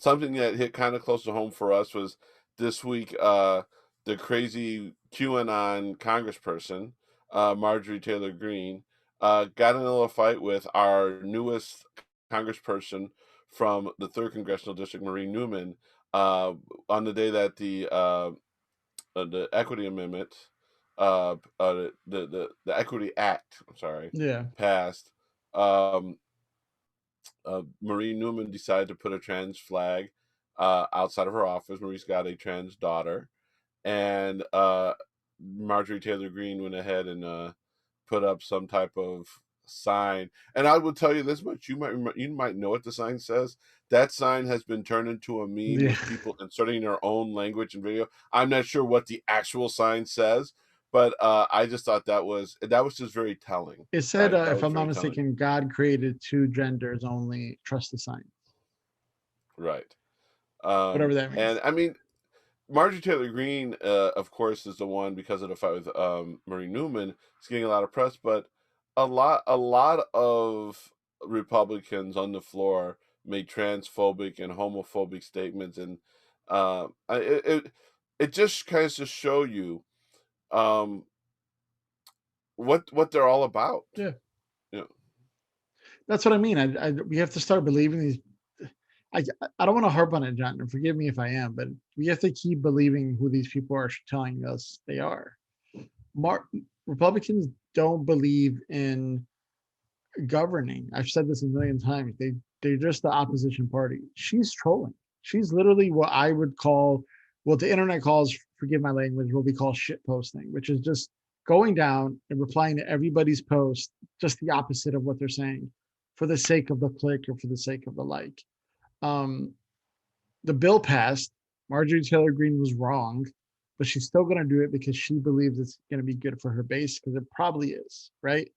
something that hit kind of close to home for us was this week. The crazy QAnon congressperson, Marjorie Taylor Greene, got in a little fight with our newest congressperson from the third congressional district, Marie Newman, uh, on the day that the equity amendment, the equity act, I'm sorry, Yeah. passed. Um, Marie Newman decided to put a trans flag outside of her office. Marie's got a trans daughter, and Marjorie Taylor Greene went ahead and put up some type of sign. And I will tell you this much: you might know what the sign says. That sign has been turned into a meme Yeah. with people inserting their own language and video. I'm not sure what the actual sign says, but I just thought that was just very telling, It said, right? That if was I'm not very telling, mistaken, God created two genders only. Trust the sign. right? Whatever that means. And I mean, Marjorie Taylor Greene, of course, is the one because of the fight with Marie Newman. Is getting a lot of press, but a lot of Republicans on the floor made transphobic and homophobic statements, and it just kind of to show you um, what they're all about. Yeah. You know, That's what I mean. We have to start believing these. I I don't want to harp on it, John, and forgive me if I am, but we have to keep believing who these people are telling us they are. Mar- Republicans don't believe in governing. I've said this a million times. They're just the opposition party. She's trolling. She's literally what I would call, what the internet calls, forgive my language, what we call shit posting, which is just going down and replying to everybody's post, just the opposite of what they're saying, for the sake of the click or for the sake of the like. Um, the bill passed. Marjorie Taylor Greene was wrong, but she's still going to do it because she believes it's going to be good for her base, because it probably is, right?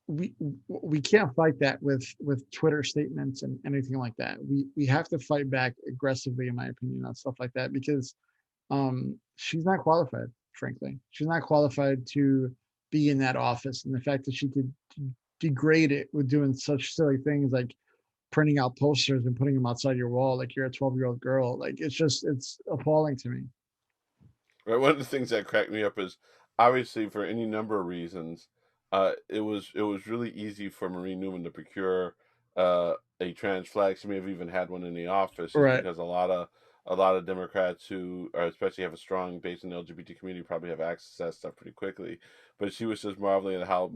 we we can't fight that with Twitter statements and anything like that. We have to fight back aggressively, in my opinion, on stuff like that, because she's not qualified. Frankly, she's not qualified to be in that office, and the fact that she could degrade it with doing such silly things like printing out posters and putting them outside your wall like you're a 12-year-old girl, like it's appalling to me. right? One of the things that cracked me up is obviously for any number of reasons, it was really easy for Marie Newman to procure a trans flag. She may have even had one in the office, just Right. because a lot of Democrats who are, especially have a strong base in the LGBT community, probably have access to that stuff pretty quickly. But she was just marveling at how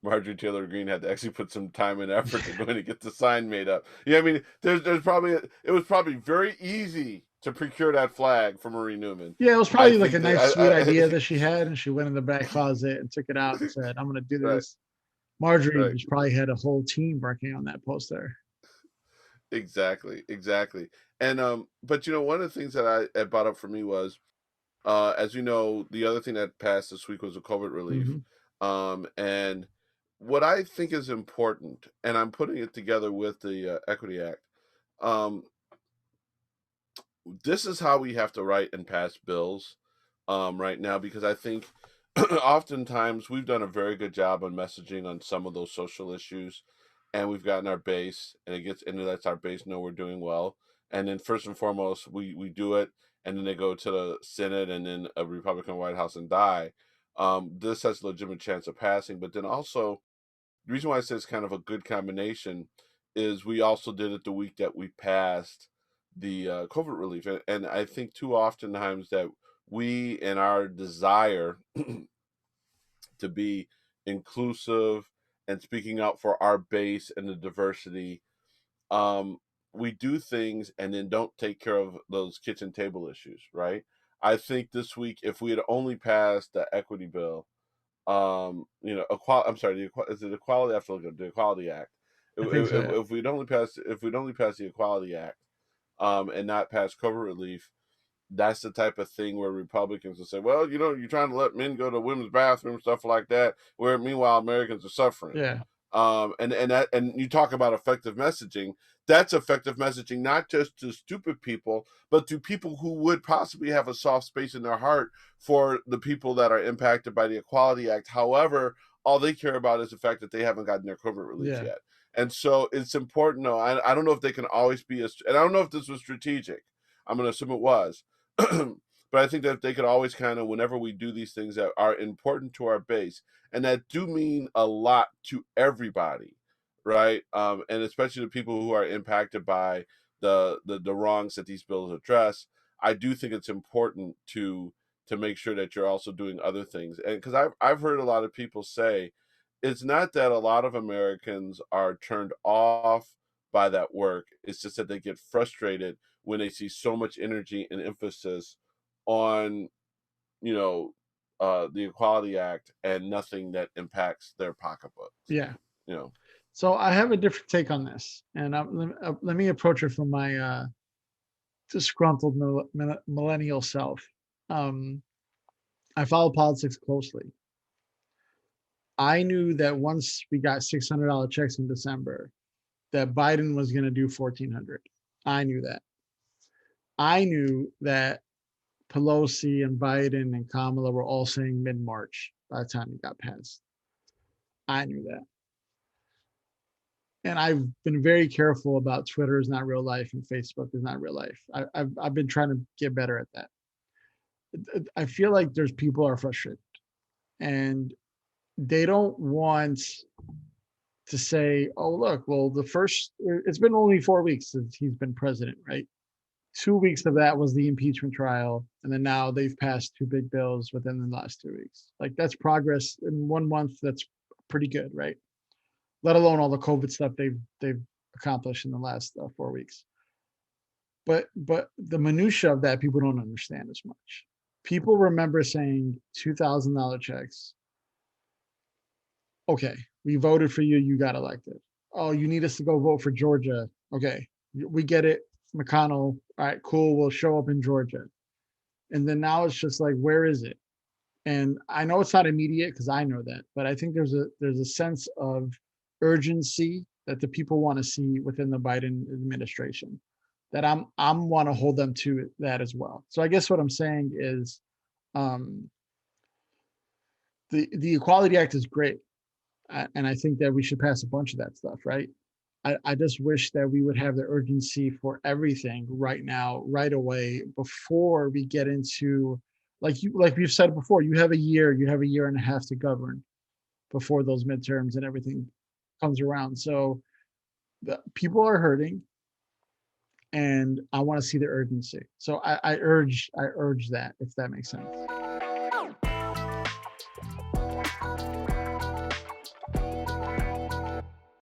Marjorie Taylor Greene had to actually put some time and effort to go in and get the sign made up. Yeah, I mean, there's probably it was probably very easy to procure that flag for Marie Newman. Yeah, it was I probably like a think that nice, sweet idea that she had, and she went in the back closet and took it out and said, "I'm going to do right, this." Marjorie right, just probably had a whole team working on that poster. exactly, exactly. And but one of the things that I brought up for me was, as you know, the other thing that passed this week was the COVID relief. Hmm. And what I think is important, and I'm putting it together with the Equity Act. Um, this is how we have to write and pass bills right now, because I think oftentimes we've done a very good job on messaging on some of those social issues, and we've gotten our base, and it lets our base know we're doing well. And then first and foremost, we do it, and then they go to the Senate and then a Republican White House and die. This has a legitimate chance of passing, but then also the reason why I say it's kind of a good combination is we also did it the week that we passed the COVID relief, and I think too often times that we, in our desire to be inclusive and speaking out for our base and the diversity, um, we do things and then don't take care of those kitchen table issues, right? I think this week, if we had only passed the equity bill, I'm sorry, is it equality? I have to look at the Equality Act. I think so. Yeah. If we'd only pass the Equality Act, and not pass COVID relief, that's the type of thing where Republicans will say, well, you're trying to let men go to women's bathroom, stuff like that, where meanwhile Americans are suffering. Yeah. And you talk about effective messaging. That's effective messaging, not just to stupid people, but to people who would possibly have a soft space in their heart for the people that are impacted by the Equality Act. However, all they care about is the fact that they haven't gotten their COVID relief Yeah. yet. And so it's important. No, I don't know if they can always be and I don't know if this was strategic. I'm going to assume it was. But I think that they could always kind of, whenever we do these things that are important to our base and that do mean a lot to everybody, right? And especially the people who are impacted by the wrongs that these bills address. I do think it's important to make sure that you're also doing other things. And because I've heard a lot of people say it's not that a lot of Americans are turned off by that work. It's just that they get frustrated when they see so much energy and emphasis on, you know, the Equality Act and nothing that impacts their pocketbooks. Yeah. You know, So I have a different take on this, and let me approach it from my disgruntled millennial self. Um, I follow politics closely. I knew that once we got $600 checks in December, that Biden was going to do 1,400. I knew that. I knew that Pelosi and Biden and Kamala were all saying mid-March by the time it got passed. I knew that. And I've been very careful about Twitter is not real life and Facebook is not real life. I've been trying to get better at that. I feel like there's people are frustrated and they don't want to say, oh, look, well, it's been only 4 weeks since he's been president, right? 2 weeks of that was the impeachment trial. And then now they've passed two big bills within the last 2 weeks. Like that's progress in 1 month. That's pretty good, right? Let alone all the COVID stuff they've accomplished in the last 4 weeks. But the minutia of that people don't understand as much. People remember saying $2,000 checks. Okay, we voted for you. You got elected. Oh, you need us to go vote for Georgia. Okay, we get it. McConnell. All right, cool. We'll show up in Georgia. And then now it's just like, where is it? And I know it's not immediate because I know that, but I think there's a sense of urgency that the people want to see within the Biden administration that I'm want to hold them to that as well. So I guess what I'm saying is um, the Equality Act is great, and I think that we should pass a bunch of that stuff, right? I just wish that we would have the urgency for everything right now, right away, before we get into like we've said before, you have a year and a half to govern before those midterms and everything comes around. So the people are hurting and I want to see the urgency. So I urge that, if that makes sense.